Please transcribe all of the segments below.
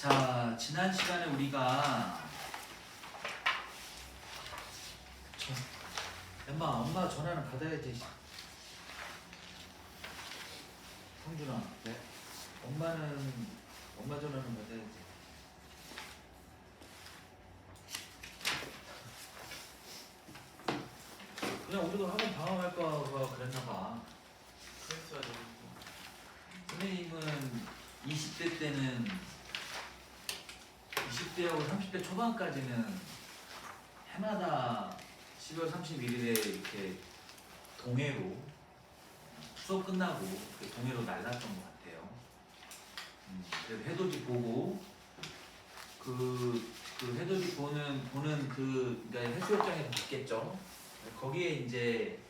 자, 지난 시간에 우리가 엄마 전화는 받아야지. 성준아, 네. 엄마 전화는 받아야지. 그냥 우리도 학원 방황할까 봐 그랬나봐. 그랬어야 되고. 선생님은 20대 때는 20대하고 30대 초반까지는 해마다 12월 31일에 이렇게 동해로 수업 끝나고 동해로 날랐던 것 같아요. 그래서 해돋이 보고 그 해돋이 보는 그러니까 해수욕장에서 봤겠죠. 거기에 이제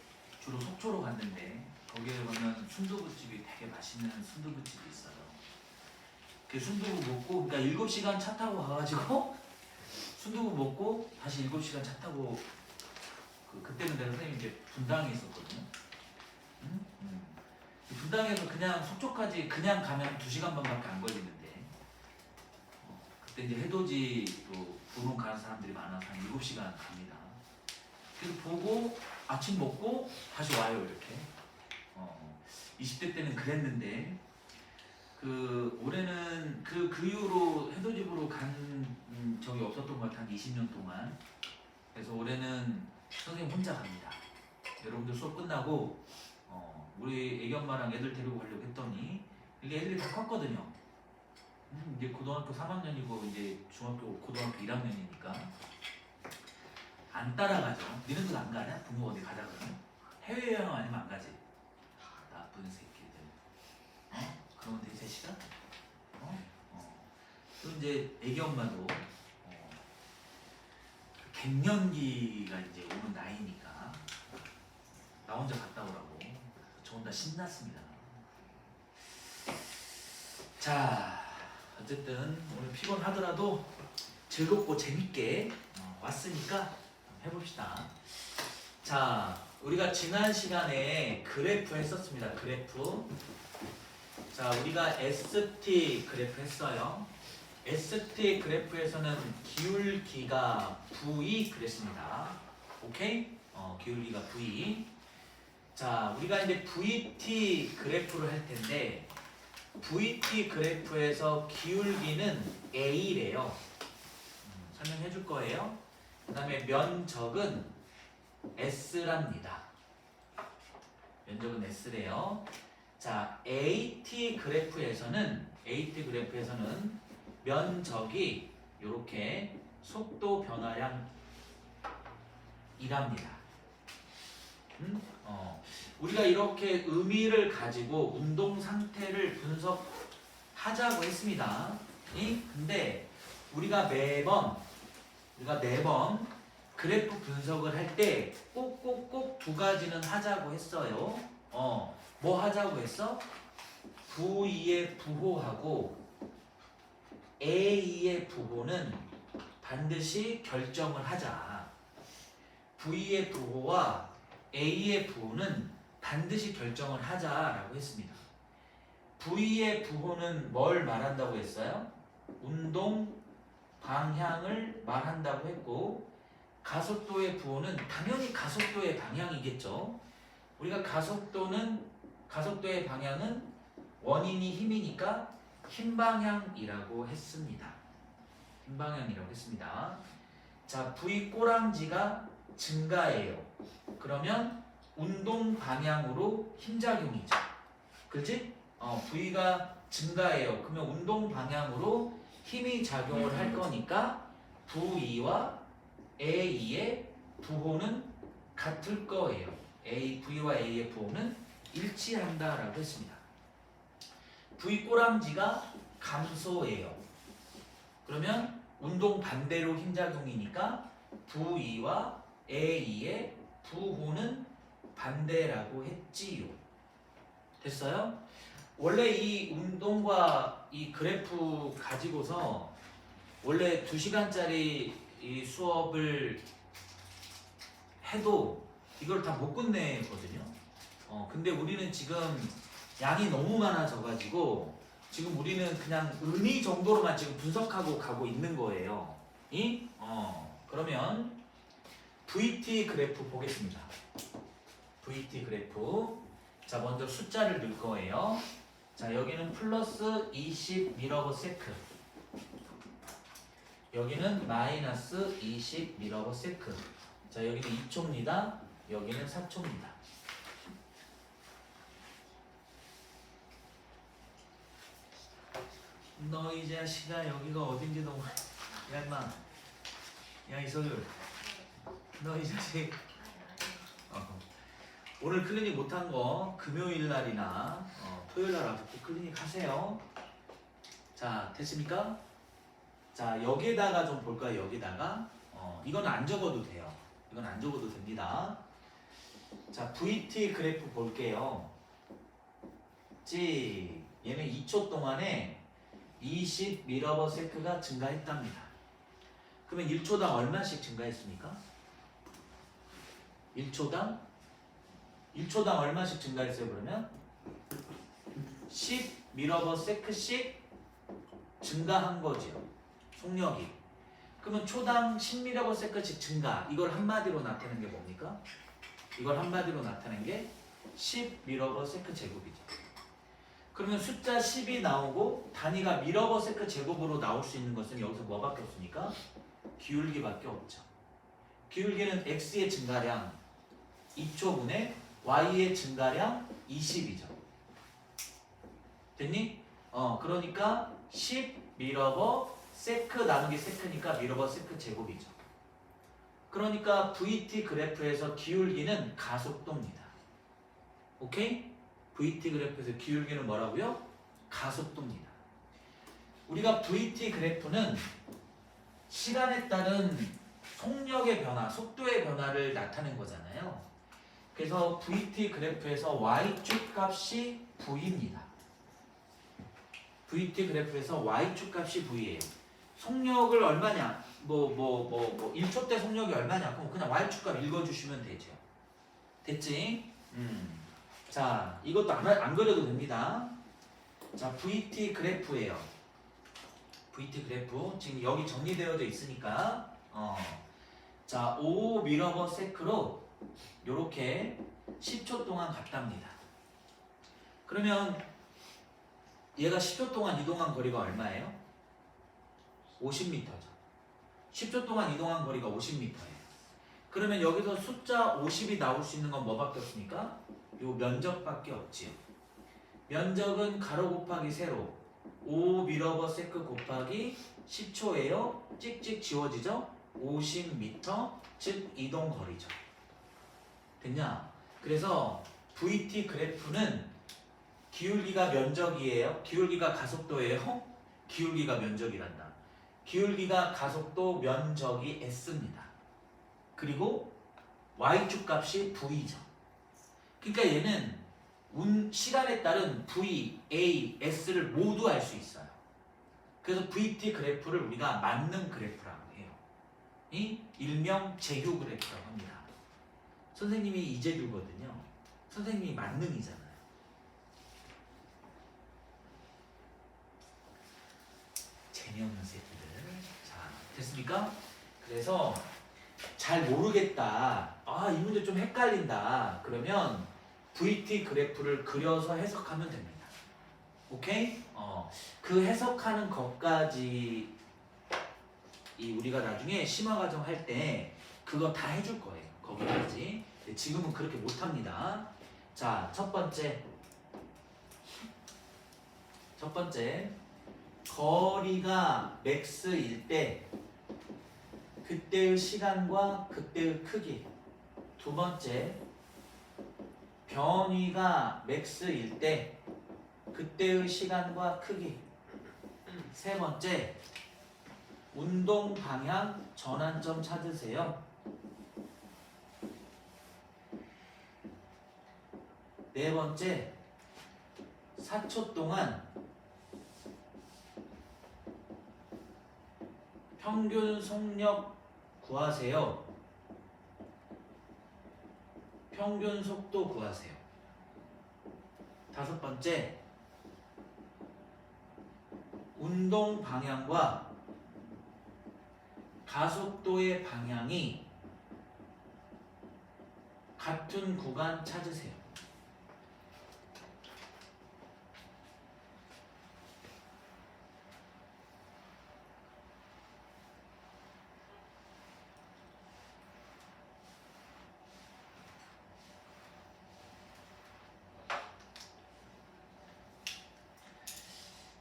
주로 속초로 갔는데 거기에 보면 순두부집이 되게 맛있는 순두부집이 있어요. 그 순두부 먹고 그러니까 7시간 차 타고 가가지고 순두부 먹고 다시 7시간 차 타고 그때는 내가 선생님 이제 분당에 있었거든요. 분당에서 그냥 속초까지 그냥 가면 2시간 반밖에 안 걸리는데 그때 이제 해돋이로 보러 가는 사람들이 많아서 한 7시간 갑니다. 그래서 보고 아침 먹고 다시 와요 이렇게. 20대 때는 그랬는데 올해는 그 이후로 해돋이 보러 간 적이 없었던 것 같아. 한 20년 동안. 그래서 올해는 선생님 혼자 갑니다. 여러분들 수업 끝나고 우리 애기 엄마랑 애들 데리고 가려고 했더니 이게 애들이 다 컸거든요. 이제 고등학교 3학년이고 이제 중학교 고등학교 1학년이니까 안 따라가죠. 니네들 안 가냐? 부모 어디 가자 그러면? 해외여행 아니면 안 가지? 나쁜 새끼들. 그러면 되게 3시간? 또 이제 애기 엄마도 갱년기가 이제 오는 나이니까 나 혼자 갔다 오라고. 저 혼자 신났습니다. 자, 어쨌든 오늘 피곤하더라도 즐겁고 재밌게 왔으니까 해봅시다. 자, 우리가 지난 시간에 그래프 했었습니다. 그래프. 자, 우리가 ST 그래프 했어요. ST 그래프에서는 기울기가 V 그랬습니다. 오케이? 기울기가 V. 자, 우리가 이제 VT 그래프를 할 텐데 VT 그래프에서 기울기는 A래요. 설명해 줄 거예요. 그 다음에 면적은 S랍니다. 면적은 S래요. 자, AT 그래프에서는 면적이 이렇게 속도 변화량 이랍니다. 우리가 이렇게 의미를 가지고 운동 상태를 분석하자고 했습니다. 근데 우리가 매번 그래프 분석을 할 때 꼭꼭꼭 2가지는 하자고 했어요. 뭐 하자고 했어? V2의 부호하고 A2의 부호는 반드시 결정을 하자. V의 부호와 A의 부호는 반드시 결정을 하자라고 했습니다. V의 부호는 뭘 말한다고 했어요? 운동 방향을 말한다고 했고, 가속도의 부호는 당연히 가속도의 방향이겠죠. 우리가 가속도의 방향은 원인이 힘이니까 힘 방향이라고 했습니다. 힘 방향이라고 했습니다. 자, V 꼬랑지가 증가해요. 그러면 운동 방향으로 힘작용이죠. 그렇지? V가 증가해요. 그러면 운동 방향으로 힘이 작용을 할 거니까 V2와 A2의 부호는 같을 거예요. V와 A의 부호는 일치한다라고 했습니다. V 꼬랑지가 감소해요. 그러면 운동 반대로 힘작용이니까 V2와 A2의 부호는 반대라고 했지요. 됐어요? 원래 이 운동과 이 그래프 가지고서 원래 2시간짜리 이 수업을 해도 이걸 다 못 끝내거든요. 근데 우리는 지금 양이 너무 많아져가지고 지금 우리는 그냥 의미 정도로만 지금 분석하고 가고 있는 거예요. 그러면 VT 그래프 보겠습니다. VT 그래프. 자, 먼저 숫자를 넣을 거예요. 자, 여기는 플러스 20 미러버세크. 여기는 마이너스 20 미러버세크. 자, 여기는 2초입니다. 여기는 4초입니다. 너 이 자식아, 여기가 어딘지도 몰라. 야, 임마. 야, 이소율. 너 이 자식. 오늘 클리닉 못한 거 금요일 날이나 토요일 날 와서 꼭 클리닉 하세요. 자, 됐습니까? 자, 여기에다가 좀 볼까요? 여기다가 이건 안 적어도 돼요. 이건 안 적어도 됩니다. 자, VT 그래프 볼게요. 얘는 2초 동안에 20 미러버세크가 증가했답니다. 그러면 1초당 얼마씩 증가했습니까? 1초당 얼마씩 증가했어요? 그러면 10 미러버세크씩 증가한 거죠. 속력이. 그러면 초당 10 미러버세크씩 증가. 이걸 한마디로 나타내는 게 뭡니까? 이걸 한마디로 나타낸 게 10 미러버세크 제곱이죠. 그러면 숫자 10이 나오고 단위가 미러버세크 제곱으로 나올 수 있는 것은 여기서 뭐밖에 없습니까? 기울기밖에 없죠. 기울기는 x의 증가량 2초분의 y의 증가량 20이죠. 됐니? 그러니까 10 미러버세크 나누기 세크니까 미러버세크 제곱이죠. 그러니까 VT 그래프에서 기울기는 가속도입니다. 오케이? VT 그래프에서 기울기는 뭐라고요? 가속도입니다. 우리가 VT 그래프는 시간에 따른 속력의 변화, 속도의 변화를 나타낸 거잖아요. 그래서 VT 그래프에서 Y축 값이 V입니다. VT 그래프에서 Y축 값이 V예요. 속력을 얼마냐? 1초 때 속력이 얼마냐? 그럼 그냥 Y축 값 읽어주시면 되죠. 됐지? 자, 이것도 안 그려도 됩니다. 자, VT 그래프예요. VT 그래프 지금 여기 정리되어져 있으니까 자, 5 미러버세크로 요렇게 10초 동안 갔답니다. 그러면 얘가 10초 동안 이동한 거리가 얼마예요? 50m죠. 10초 동안 이동한 거리가 50m예요. 그러면 여기서 숫자 50이 나올 수 있는 건 뭐밖에 없습니까? 요 면적밖에 없지요. 면적은 가로 곱하기 세로 5 미러버세크 곱하기 10초예요. 찍찍 지워지죠? 50m, 즉 이동 거리죠. 됐냐? 그래서 VT 그래프는 기울기가 면적이에요. 기울기가 가속도예요. 기울기가 면적이란다. 기울기가 가속도 면적이 S입니다. 그리고 Y축 값이 V죠. 그러니까 얘는 시간에 따른 V, A, S를 모두 알 수 있어요. 그래서 VT 그래프를 우리가 만능 그래프라고 해요. 일명 재규 그래프라고 합니다. 선생님이 이재규거든요. 선생님이 만능이잖아요. 재미없는 새끼들. 자, 됐습니까? 그래서 잘 모르겠다. 이 문제 좀 헷갈린다. 그러면 VT 그래프를 그려서 해석하면 됩니다. 오케이? 그 해석하는 것까지 우리가 나중에 심화 과정 할 때 그거 다 해줄 거예요. 거기까지. 지금은 그렇게 못합니다. 자, 첫 번째 거리가 맥스일 때 그때의 시간과 그때의 크기. 두 번째, 변위가 맥스일 때 그때의 시간과 크기. 세 번째, 운동 방향 전환점 찾으세요. 네 번째, 4초 동안 평균 속력 구하세요. 평균 속도 구하세요. 다섯 번째, 운동 방향과 가속도의 방향이 같은 구간 찾으세요.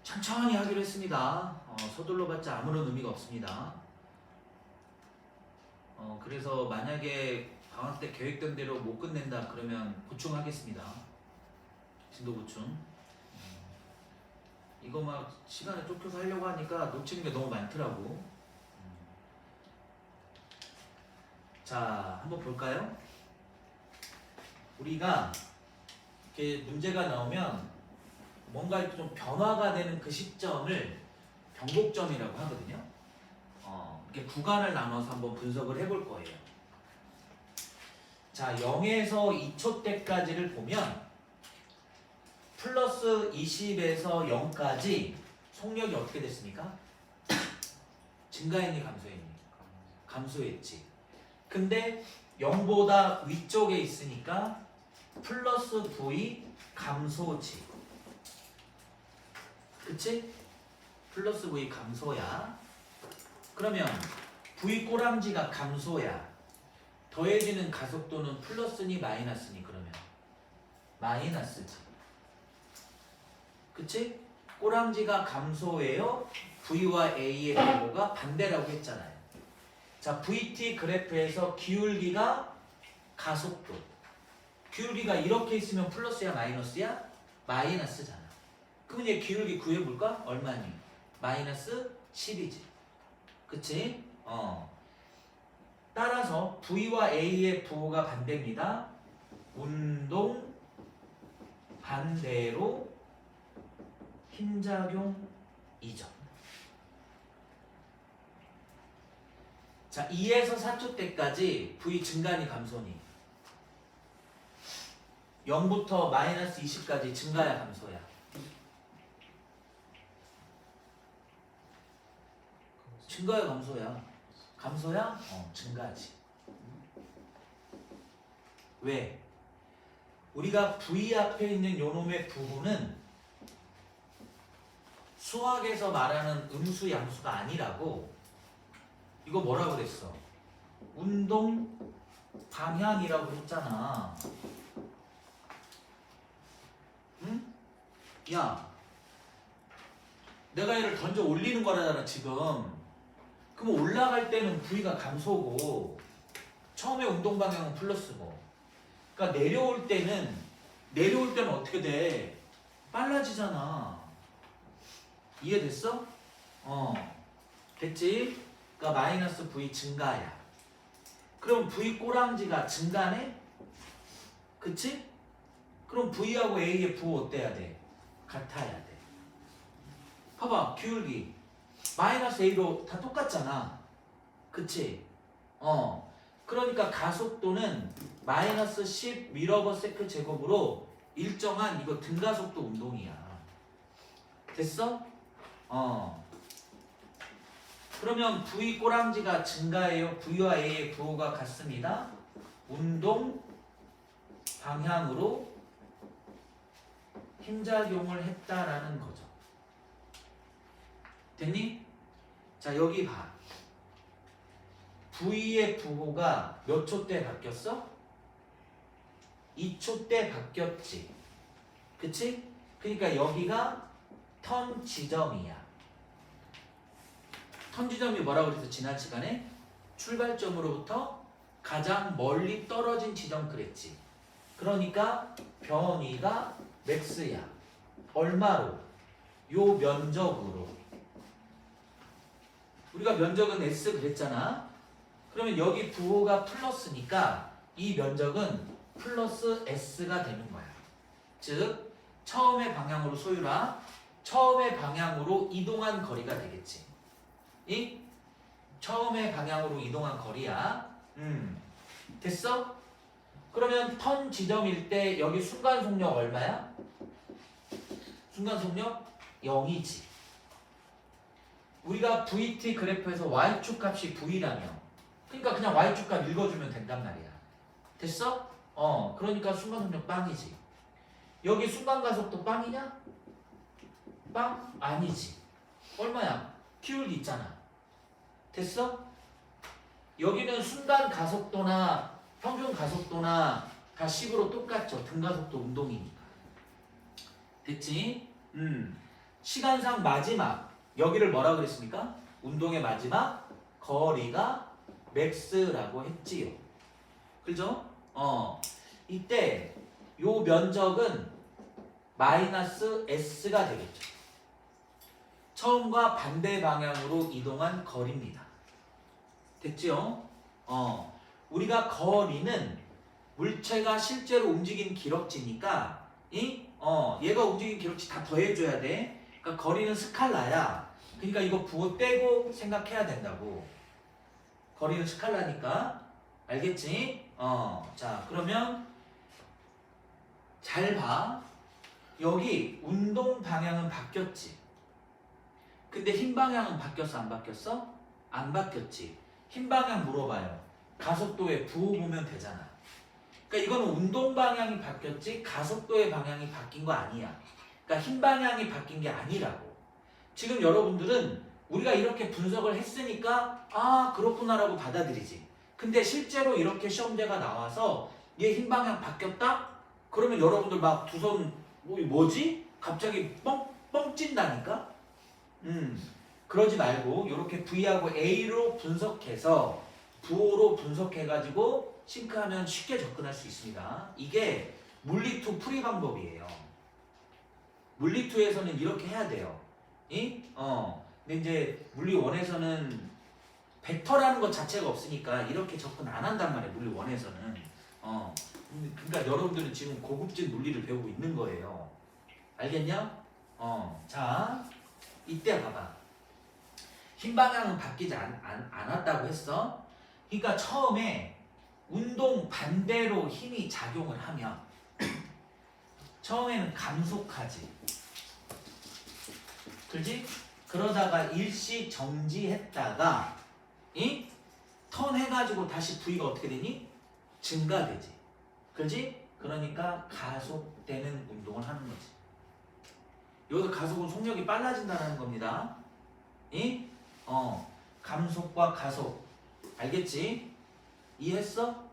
천천히 하기로 했습니다. 서둘러봤자 아무런 의미가 없습니다. 그래서 만약에 방학 때 계획된 대로 못 끝낸다 그러면 보충하겠습니다. 진도 보충. 이거 막 시간에 쫓겨서 하려고 하니까 놓치는 게 너무 많더라고. 자, 한번 볼까요? 우리가 이렇게 문제가 나오면 뭔가 이렇게 좀 변화가 되는 그 시점을 변곡점이라고 하거든요. 이렇게 구간을 나눠서 한번 분석을 해볼 거예요. 자, 0에서 2초 때까지를 보면 플러스 20에서 0까지 속력이 어떻게 됐습니까? 증가했니 감소했니? 감소했지. 근데 0보다 위쪽에 있으니까 플러스 V 감소지. 그치? 플러스 V 감소야. 그러면 V 꼬랑지가 감소야. 더해지는 가속도는 플러스니 마이너스니 그러면? 마이너스지. 그치? 꼬랑지가 감소해요. V와 A의 부호가 반대라고 했잖아요. 자, VT 그래프에서 기울기가 가속도. 기울기가 이렇게 있으면 플러스야 마이너스야? 마이너스잖아. 그럼 얘 기울기 구해볼까? 얼마니? 마이너스 10이지. 그치? 따라서 V와 A의 부호가 반대입니다. 운동 반대로 힘작용 2점. 자, 2에서 4초 때까지 V 증가니 감소니? 0부터 마이너스 20까지 증가야 감소야? 증가야 감소야? 감소야? 증가지. 왜? 우리가 V 앞에 있는 요놈의 부호는 수학에서 말하는 음수 양수가 아니라고. 이거 뭐라고 그랬어? 운동 방향이라고 했잖아. 응? 야, 내가 얘를 던져 올리는 거라잖아 지금. 그럼 올라갈 때는 V가 감소고 처음에 운동 방향은 플러스고. 그러니까 내려올 때는 어떻게 돼? 빨라지잖아. 이해됐어? 됐지? 그러니까 마이너스 V 증가야. 그럼 V 꼬랑지가 증가네? 그치? 그럼 V하고 A의 부호 어때야 돼? 같아야 돼. 봐봐, 기울기 마이너스 A로 다 똑같잖아. 그치? 그러니까 가속도는 마이너스 10 미러버세크 제곱으로 일정한 이거 등가속도 운동이야. 됐어? 그러면 V 꼬랑지가 증가해요. V와 A의 부호가 같습니다. 운동 방향으로 힘작용을 했다라는 거죠. 됐니? 자, 여기 봐. V의 부호가 몇 초 때 바뀌었어? 2초 때 바뀌었지. 그치? 그러니까 여기가 턴 지점이야. 턴 지점이 뭐라고 그랬어? 지난 시간에? 출발점으로부터 가장 멀리 떨어진 지점 그랬지. 그러니까 변이가 맥스야. 얼마로? 요 면적으로. 우리가 면적은 S 그랬잖아. 그러면 여기 부호가 플러스니까 이 면적은 플러스 S가 되는 거야. 즉 처음의 방향으로 소유라. 처음의 방향으로 이동한 거리가 되겠지. 이 처음의 방향으로 이동한 거리야. 됐어? 그러면 턴 지점일 때 여기 순간 속력 얼마야? 순간 속력 0이지. 우리가 VT 그래프에서 y축 값이 V라며. 그러니까 그냥 y축 값 읽어주면 된단 말이야. 됐어? 그러니까 순간속력 빵이지. 여기 순간가속도 빵이냐? 빵? 아니지. 얼마야? q 있잖아. 됐어? 여기는 순간 가속도나 평균 가속도나 다 식으로 똑같죠. 등가속도 운동이니까. 됐지? 시간상 마지막 여기를 뭐라 그랬습니까? 운동의 마지막 거리가 맥스라고 했지요. 그죠? 이때 요 면적은 마이너스 s가 되겠죠. 처음과 반대 방향으로 이동한 거리입니다. 됐지요? 우리가 거리는 물체가 실제로 움직인 기럭지니까 얘가 움직인 기럭지 다 더해줘야 돼. 그러니까 거리는 스칼라야. 그러니까 이거 부호 떼고 생각해야 된다고. 거리는 스칼라니까. 알겠지? 자, 그러면 잘 봐. 여기 운동 방향은 바뀌었지. 근데 흰 방향은 바뀌었어? 안 바뀌었어? 안 바뀌었지. 흰 방향 물어봐요. 가속도의 부호 보면 되잖아. 그러니까 이거는 운동 방향이 바뀌었지 가속도의 방향이 바뀐 거 아니야. 그러니까 흰 방향이 바뀐 게 아니라고. 지금 여러분들은 우리가 이렇게 분석을 했으니까 아 그렇구나라고 받아들이지. 근데 실제로 이렇게 시험제가 나와서 얘 흰 방향 바뀌었다? 그러면 여러분들 막 두 손 뭐지? 갑자기 뻥 찐다니까? 그러지 말고 이렇게 V하고 A로 분석해서 부호로 분석해가지고 싱크하면 쉽게 접근할 수 있습니다. 이게 물리2 풀이 방법이에요. 물리2에서는 이렇게 해야 돼요. 근데 이제 물리1에서는 벡터라는 것 자체가 없으니까 이렇게 접근 안 한단 말이에요. 물리1에서는. 그러니까 여러분들은 지금 고급진 물리를 배우고 있는 거예요. 알겠냐? 자, 이때 봐봐. 흰 방향은 바뀌지 않았다고 했어. 그러니까 처음에 운동 반대로 힘이 작용을 하면 처음에는 감속하지. 그렇지? 그러다가 일시 정지했다가 턴 해가지고 다시 V가 어떻게 되니? 증가되지. 그렇지? 그러니까 가속되는 운동을 하는 거지. 여기서 가속은 속력이 빨라진다는 겁니다. 감속과 가속. 알겠지? 이해했어?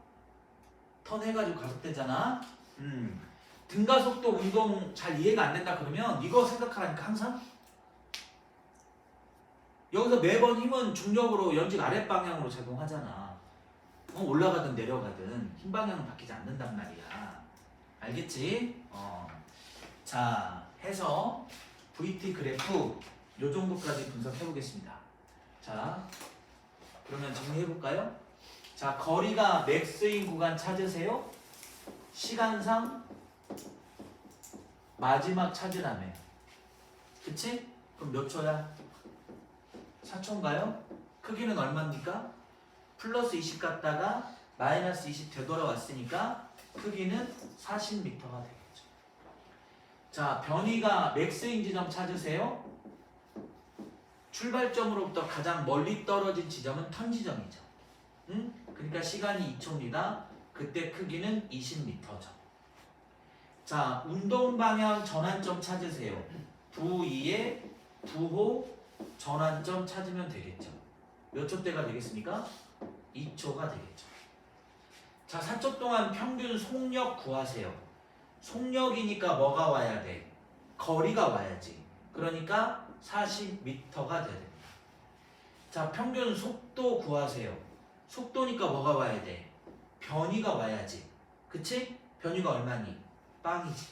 턴 해가지고 가속되잖아. 등가속도 운동 잘 이해가 안 된다 그러면 이거 생각하라니까 항상. 여기서 매번 힘은 중력으로 연직 아랫방향으로 작용하잖아. 올라가든 내려가든 흰 방향은 바뀌지 않는단 말이야. 알겠지? 자, 해서 VT 그래프 요 정도까지 분석해 보겠습니다. 자, 그러면 정리해 볼까요? 자, 거리가 맥스인 구간 찾으세요. 시간상 마지막 찾으라며. 그치? 그럼 몇 초야? 4초인가요? 크기는 얼마입니까? 플러스 20 갔다가 마이너스 20 되돌아왔으니까 크기는 40m가 되겠죠. 자, 변이가 맥스인 지점 찾으세요. 출발점으로부터 가장 멀리 떨어진 지점은 턴 지점이죠. 그러니까 시간이 2초입니다. 그때 크기는 20m죠. 자, 운동 방향 전환점 찾으세요. V2의 부호 전환점 찾으면 되겠죠. 몇 초대가 되겠습니까? 2초가 되겠죠. 자, 4초 동안 평균 속력 구하세요. 속력이니까 뭐가 와야 돼? 거리가 와야지. 그러니까 40m가 돼야 됩니다. 자, 평균 속도 구하세요. 속도니까 뭐가 와야 돼? 변이가 와야지. 그치? 변이가 얼마니? 빵이지.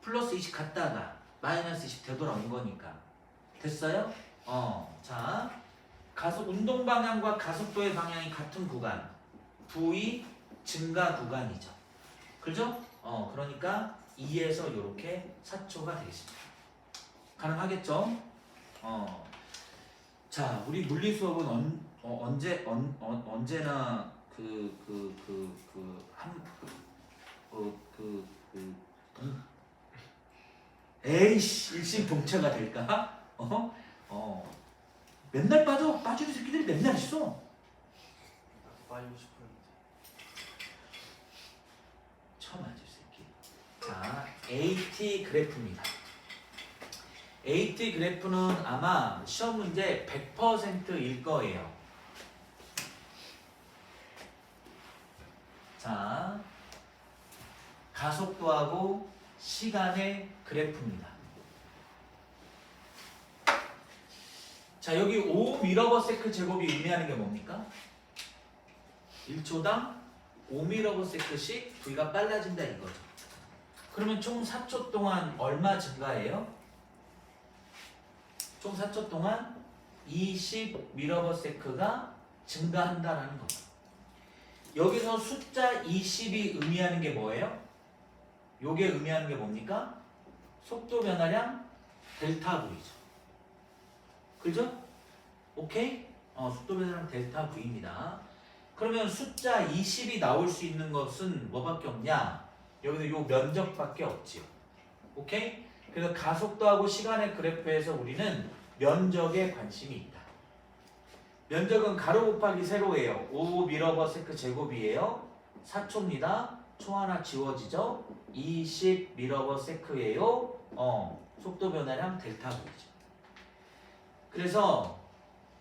플러스 20 갔다가 마이너스 20 되돌아온 거니까. 됐어요? 자, 가속 운동 방향과 가속도의 방향이 같은 구간. V 증가 구간이죠. 그죠? 그러니까 2에서 이렇게 4초가 되겠습니다. 가능하겠죠? 자, 우리 물리 수업은 언제나 에이씨 일심동체가 될까? 맨날 빠지는 새끼들이 맨날 있어. 나도 빠지고 싶었는데. 처음 아주 새끼. 자, AT 그래프입니다. AT 그래프는 아마 시험 문제 100%일 거예요. 자, 가속도하고 시간의 그래프입니다. 자, 여기 5mS 제곱이 의미하는 게 뭡니까? 1초당 5ms씩 V가 빨라진다 이거죠. 그러면 총 4초 동안 얼마 증가해요? 총 4초 동안 20ms가 증가한다라는 거죠. 여기서 숫자 20이 의미하는 게 뭐예요? 요게 의미하는 게 뭡니까? 속도 변화량 델타 V죠. 그죠? 오케이? 속도 변화량 델타 V입니다. 그러면 숫자 20이 나올 수 있는 것은 뭐밖에 없냐? 여기서 요 면적밖에 없지요. 오케이? 그래서 가속도하고 시간의 그래프에서 우리는 면적에 관심이 있다. 면적은 가로 곱하기 세로예요. 5mS 제곱이에요. 4초입니다. 초 하나 지워지죠? 20ms예요. 속도 변화량 델타 V죠. 그래서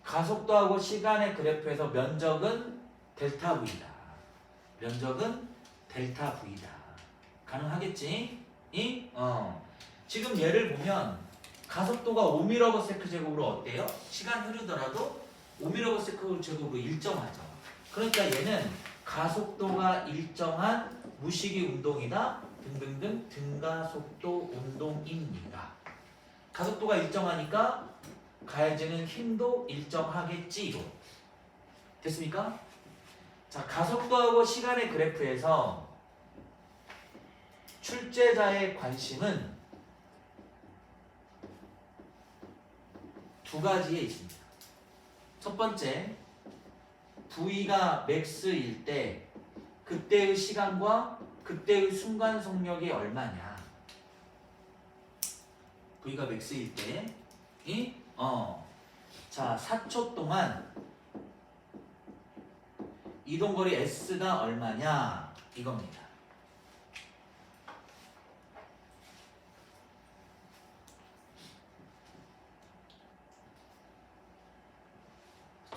가속도하고 시간의 그래프에서 면적은 델타 V다. 면적은 델타 V다. 가능하겠지? 지금 예를 보면 가속도가 5mS 제곱으로 어때요? 시간 흐르더라도 5mS 제곱으로 일정하죠. 그러니까 얘는 가속도가 일정한 무시기 운동이다. 등등등 등가속도 운동입니다. 가속도가 일정하니까 가해지는 힘도 일정하겠지요. 됐습니까? 자, 가속도하고 시간의 그래프에서 출제자의 관심은 두 가지에 있습니다. 첫 번째, V가 맥스일 때 그때의 시간과 그때의 순간 속력이 얼마냐. V가 맥스일 때 자, 4초 동안 이동거리 S가 얼마냐 이겁니다.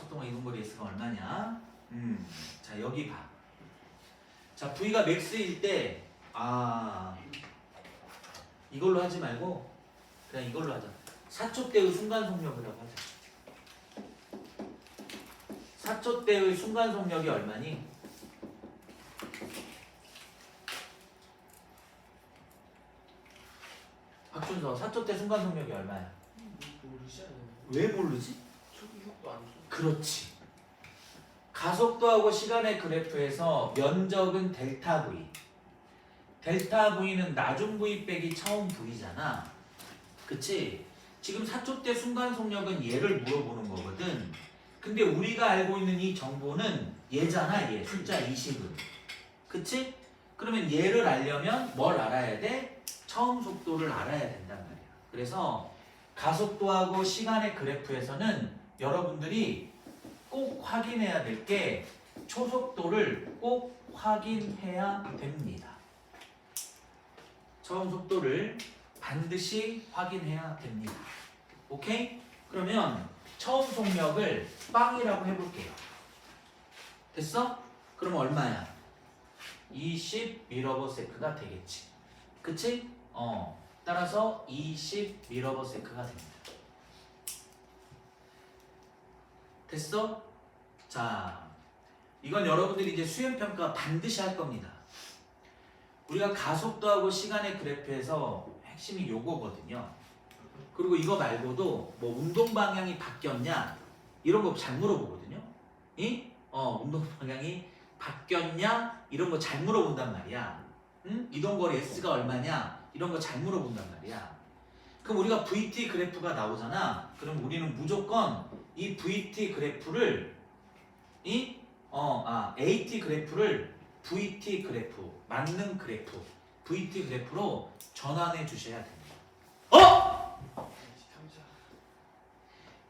동안 이동거리 S가 얼마냐? 자, 여기 봐. 자, V가 맥스일 때 이걸로 하지 말고 그냥 이걸로 하자. 4초 때의 순간 속력이라고 하자. 4초 때의 순간 속력이 얼마니? 박준서, 4초 때 순간 속력이 얼마야? 모르지 않아요? 왜 모르지? 초기력도 안 줘. 그렇지. 가속도하고 시간의 그래프에서 면적은 델타 V. 델타 V는 나중 V 빼기 처음 V잖아. 그치? 지금 4초 때 순간 속력은 얘를 물어보는 거거든. 근데 우리가 알고 있는 이 정보는 얘잖아, 얘. 숫자 20은. 그치? 그러면 얘를 알려면 뭘 알아야 돼? 처음 속도를 알아야 된단 말이야. 그래서 가속도하고 시간의 그래프에서는 여러분들이 꼭 확인해야 될 게 초속도를 꼭 확인해야 됩니다. 처음 속도를 반드시 확인해야 됩니다. 오케이? 그러면 처음 속력을 빵이라고 해볼게요. 됐어? 그럼 얼마야? 20ms가 되겠지. 그치? 따라서 20ms가 됩니다. 됐어? 자, 이건 여러분들이 이제 수행평가 반드시 할 겁니다. 우리가 가속도하고 시간의 그래프에서 핵심이 요거거든요. 그리고 이거 말고도 뭐 운동 방향이 바뀌었냐 이런 거 잘 물어보거든요. 운동 방향이 바뀌었냐 이런 거 잘 물어본단 말이야. 이동거리 S가 얼마냐 이런 거 잘 물어본단 말이야. 그럼 우리가 VT 그래프가 나오잖아. 그럼 우리는 무조건 이 VT 그래프를 AT 그래프를 VT 그래프, 맞는 그래프, VT 그래프로 전환해 주셔야 됩니다. 삼자.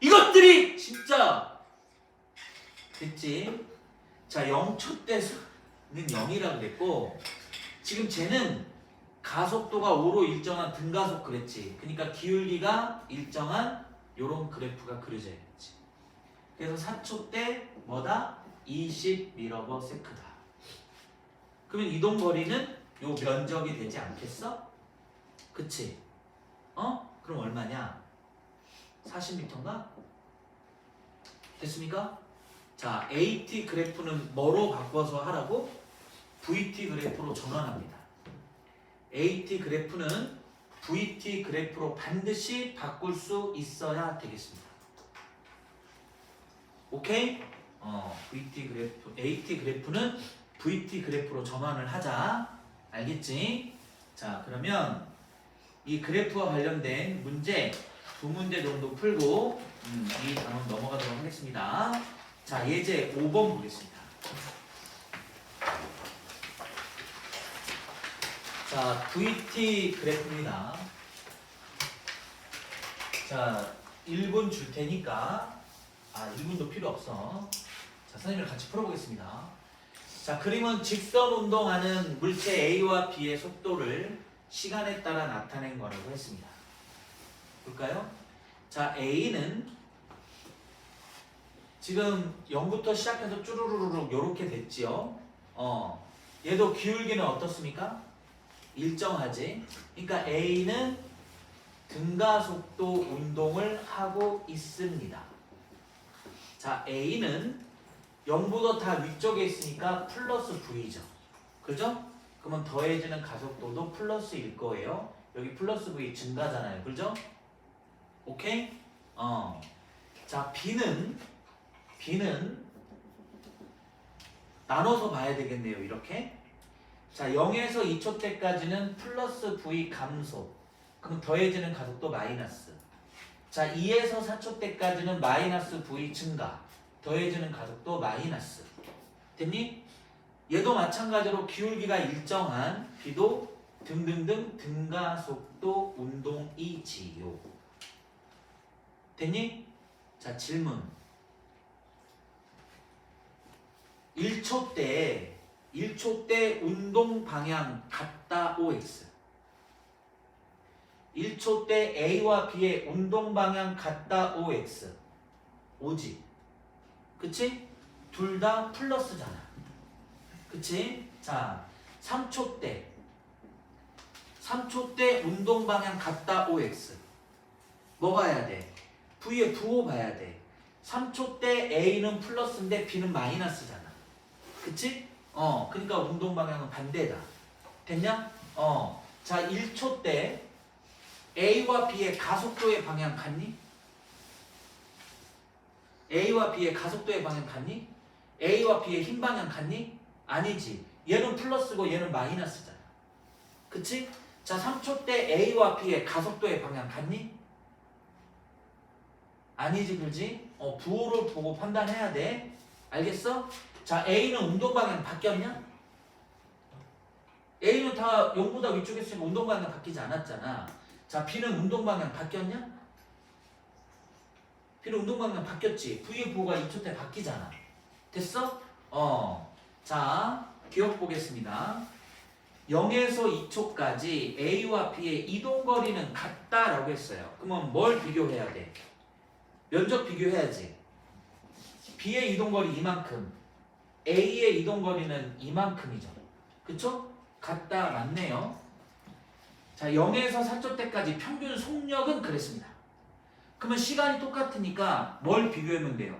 이것들 이것들이 진짜 됐지? 자 0초 때는 0이라고 그랬고 지금 쟤는 가속도가 5로 일정한 등가속 그랬지. 그러니까 기울기가 일정한 요런 그래프가 그려져야겠지. 그래서 4초 때 뭐다? 20m/s다. 그러면 이동거리는 요 면적이 되지 않겠어? 그치? 그럼 얼마냐? 40m인가? 됐습니까? 자, AT 그래프는 뭐로 바꿔서 하라고? VT 그래프로 전환합니다. AT 그래프는 VT 그래프로 반드시 바꿀 수 있어야 되겠습니다. 오케이? VT 그래프, AT 그래프는 VT 그래프로 전환을 하자. 알겠지? 자, 그러면 이 그래프와 관련된 문제 두 문제 정도 풀고 이 단원 넘어가도록 하겠습니다. 자, 예제 5번 보겠습니다. 자, VT 그래프입니다. 자, 1분 줄 테니까 1분도 필요 없어. 자, 선생님이랑 같이 풀어보겠습니다. 자, 그림은 직선 운동하는 물체 A와 B의 속도를 시간에 따라 나타낸 거라고 했습니다. 볼까요? 자, A는 지금 0부터 시작해서 쭈루루룩 요렇게 됐지요. 얘도 기울기는 어떻습니까? 일정하지. 그러니까 A는 등가속도 운동을 하고 있습니다. 자, A는 0보다 다 위쪽에 있으니까 플러스 V죠. 그죠? 그러면 더해지는 가속도도 플러스일 거예요. 여기 플러스 V 증가잖아요. 그죠? 오케이? 자, B는 나눠서 봐야 되겠네요. 이렇게. 자, 0에서 2초 때까지는 플러스 V 감소. 그럼 더해지는 가속도 마이너스. 자, 2에서 4초 때까지는 마이너스 V 증가. 더해지는 가속도 마이너스. 됐니? 얘도 마찬가지로 기울기가 일정한 B도 등등등 등가속도 운동이지요. 됐니? 자, 질문. 1초 때 운동 방향 같다 OX. 1초 때 A와 B의 운동 방향 같다 OX. 오지. 그치? 둘 다 플러스잖아. 그치? 자, 3초 때 운동 방향 같다 OX. 뭐 봐야 돼? V의 부호 봐야 돼. 3초 때 A는 플러스인데 B는 마이너스잖아. 그치? 그러니까 운동 방향은 반대다. 됐냐? 자, 1초 때 A와 B의 가속도의 방향 같니? A와 B의 가속도의 방향 같니? A와 B의 힘 방향 같니? 아니지. 얘는 플러스고 얘는 마이너스잖아. 그치? 자, 3초 때 A와 B의 가속도의 방향 같니? 아니지, 그렇지? 부호를 보고 판단해야 돼. 알겠어? 자, A는 운동 방향 바뀌었냐? A는 다 0보다 위쪽에 있으면 운동 방향 바뀌지 않았잖아. 자, B는 운동 방향 바뀌었냐? B는 운동 방향 바뀌었지. V의 부호가 2초 때 바뀌잖아. 됐어? 자, 기억 보겠습니다. 0에서 2초까지 A와 B의 이동거리는 같다라고 했어요. 그러면 뭘 비교해야 돼? 면적 비교해야지. B의 이동거리 이만큼, A의 이동거리는 이만큼이죠. 그쵸? 같다, 맞네요. 자, 0에서 4초 때까지 평균 속력은 그랬습니다. 그러면 시간이 똑같으니까 뭘 비교하면 돼요?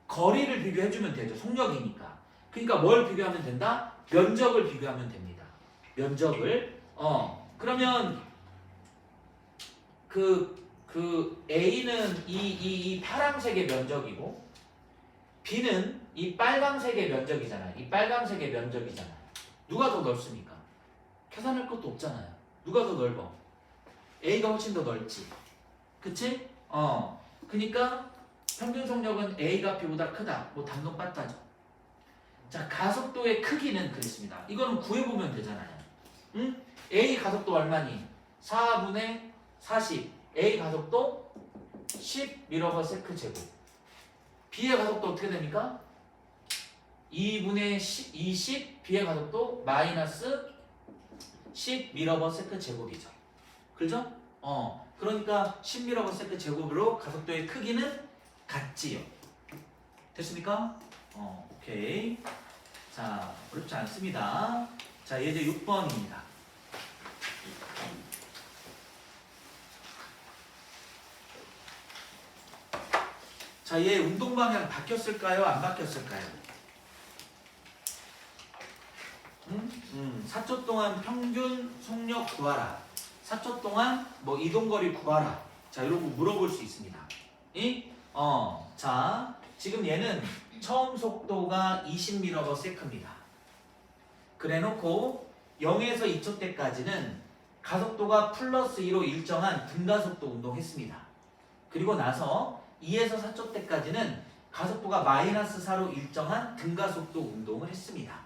거리를 비교해주면 되죠. 속력이니까. 그러니까 뭘 비교하면 된다? 면적을 비교하면 됩니다. 면적을. 그러면 A는 이 파란색의 면적이고 B는 이 빨강색의 면적이잖아요. 이 빨강색의 면적이잖아요. 누가 더 넓습니까? 계산할 것도 없잖아요. 누가 더 넓어? A가 훨씬 더 넓지. 그치? 그러니까 평균 속력은 A가 B보다 크다. 뭐 담동 빠따죠. 자, 가속도의 크기는 그랬습니다. 이거는 구해보면 되잖아요. 응? A 가속도 얼마니? 4분의 40. A 가속도 10m/s 제곱. B의 가속도 어떻게 됩니까? 2분의 20 B의 가속도 마이너스 10m/s 제곱이죠. 그죠? 그러니까 10m/s 제곱으로 가속도의 크기는 같지요. 됐습니까? 오케이. 자, 어렵지 않습니다. 자, 예제 6번입니다. 자, 얘 운동 방향 바뀌었을까요? 안 바뀌었을까요? 4초 동안 평균 속력 구하라. 4초 동안 뭐 이동거리 구하라. 자, 이런 거 물어볼 수 있습니다. 자, 지금 얘는 처음 속도가 20m/s입니다. 그래 놓고 0에서 2초 때까지는 가속도가 플러스 2로 일정한 등가속도 운동했습니다. 그리고 나서 2에서 4초 때까지는 가속도가 마이너스 4로 일정한 등가속도 운동을 했습니다.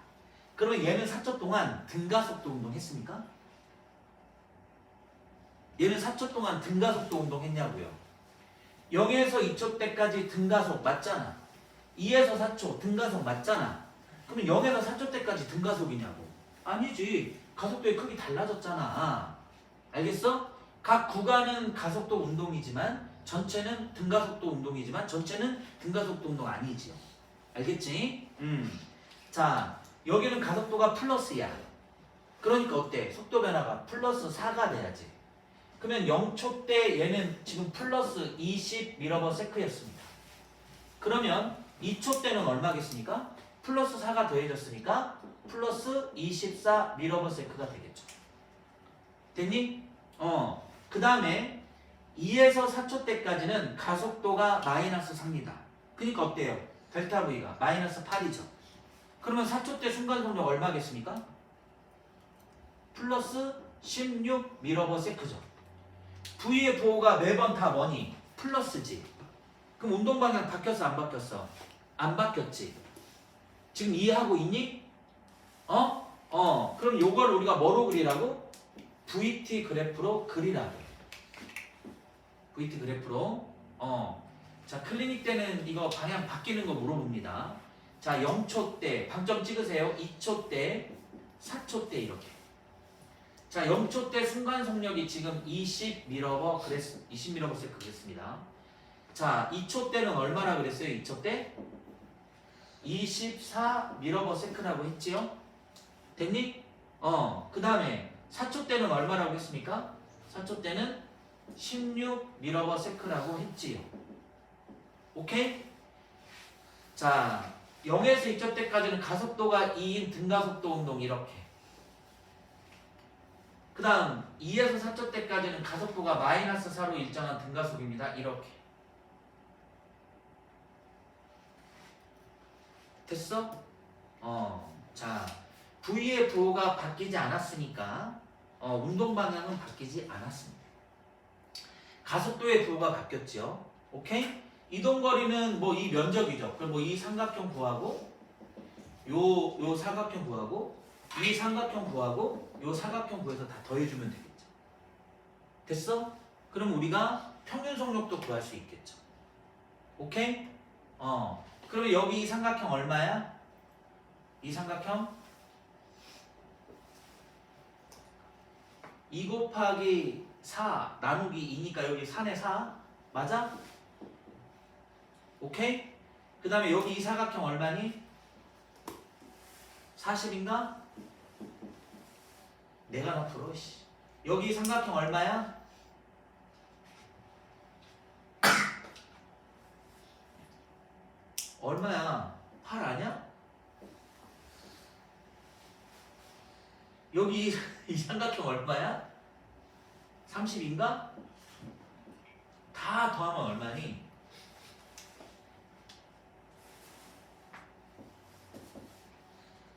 그러면 얘는 4초 동안 등가속도 운동했습니까? 얘는 4초 동안 등가속도 운동했냐고요. 0에서 2초 때까지 등가속 맞잖아. 2에서 4초 등가속 맞잖아. 그러면 0에서 4초 때까지 등가속이냐고. 아니지. 가속도의 크기 달라졌잖아. 알겠어? 각 구간은 가속도 운동이지만 전체는 등가속도 운동이지만 전체는 등가속도 운동 아니지요. 알겠지? 자, 여기는 가속도가 플러스야. 그러니까 어때? 속도 변화가 플러스 4가 돼야지. 그러면 0초 때 얘는 지금 플러스 20m/s였습니다. 그러면 2초 때는 얼마겠습니까? 플러스 4가 더해졌으니까 플러스 24m/s가 되겠죠. 됐니? 그 다음에 2에서 4초 때까지는 가속도가 마이너스 3입니다. 그러니까 어때요? 델타 V가 마이너스 8이죠. 그러면 4초 때 순간속력 얼마겠습니까? 플러스 16m/s죠. V의 부호가 매번 다 뭐니? 플러스지. 그럼 운동 방향 바뀌었어? 안 바뀌었어? 안 바뀌었지. 지금 이해하고 있니? 그럼 요걸 우리가 뭐로 그리라고? VT 그래프로 그리라고. VT 그래프로. 자, 클리닉 때는 이거 방향 바뀌는 거 물어봅니다. 자, 0초 때 방점 찍으세요. 2초 때, 4초 때 이렇게. 자, 0초 때 순간 속력이 지금 20m/s 그랬습니다. 자, 2초 때는 얼마나 그랬어요? 2초 때 24m/s라고 했지요? 됐니? 그 다음에 4초 때는 얼마라고 했습니까? 4초 때는 16m/s라고 했지요. 오케이? 자, 0에서 2초 때까지는 가속도가 2인 등가속도 운동 이렇게. 그 다음 2에서 4초 때까지는 가속도가 마이너스 4로 일정한 등가속입니다. 이렇게. 됐어? 자, V의 부호가 바뀌지 않았으니까 운동 방향은 바뀌지 않았습니다. 가속도의 부호가 바뀌었죠. 오케이? 이동거리는 뭐 이 면적이죠. 그럼 뭐 이 삼각형 구하고 요 사각형 구하고 이 삼각형 구하고 요 사각형 구해서 다 더해주면 되겠죠. 됐어? 그럼 우리가 평균 속력도 구할 수 있겠죠. 오케이? 그러면 여기 이 삼각형 얼마야? 이 삼각형 2 곱하기 4 나누기 2니까 여기 4네 4 맞아? 오케이? 그 다음에 여기 이 사각형 얼마니? 40인가? 내가 나 풀어 씨. 여기 삼각형 얼마야? 얼마야? 8 아냐? 여기 이 삼각형 얼마야? 30인가? 다 더하면 얼마니?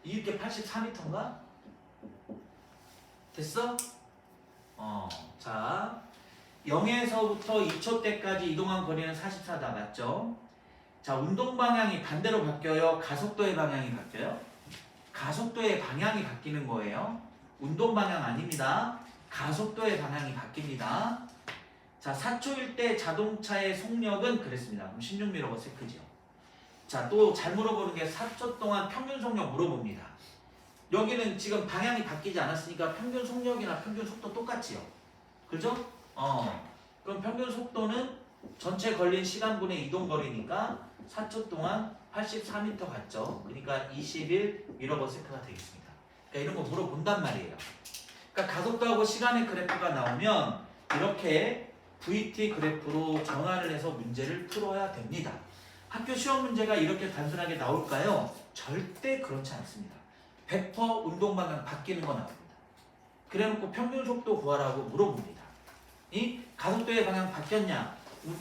이렇게 84m인가? 됐어? 자, 0에서부터 2초 때까지 이동한 거리는 44다. 맞죠? 자, 운동 방향이 반대로 바뀌어요? 가속도의 방향이 바뀌어요? 가속도의 방향이 바뀌는 거예요. 운동 방향 아닙니다. 가속도의 방향이 바뀝니다. 자, 4초일 때 자동차의 속력은 그랬습니다. 그럼 16m가 세크죠. 자, 또 잘 물어보는 게 4초 동안 평균 속력 물어봅니다. 여기는 지금 방향이 바뀌지 않았으니까 평균 속력이나 평균 속도 똑같지요. 그죠? 그럼 평균 속도는 전체 걸린 시간분의 이동 거리니까 4초 동안 84m 갔죠. 그러니까 21ms가 되겠습니다. 그러니까 이런 거 물어본단 말이에요. 그러니까 가속도하고 시간의 그래프가 나오면 이렇게 VT 그래프로 전환을 해서 문제를 풀어야 됩니다. 학교 시험 문제가 이렇게 단순하게 나올까요? 절대 그렇지 않습니다. 100% 운동 방향 바뀌는 거 나옵니다. 그래놓고 평균 속도 구하라고 물어봅니다. 이 가속도의 방향 바뀌었냐,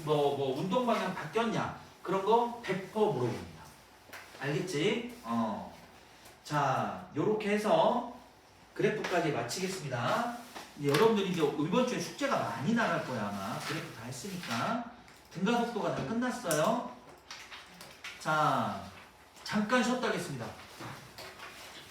운동 방향 바뀌었냐, 그런 거 100% 물어봅니다. 알겠지? 자, 요렇게 해서 그래프까지 마치겠습니다. 여러분들이 이제 이번 주에 숙제가 많이 나갈 거야 아마. 그래프 다 했으니까. 등가속도가 다 끝났어요. 자, 잠깐 쉬었다 하겠습니다.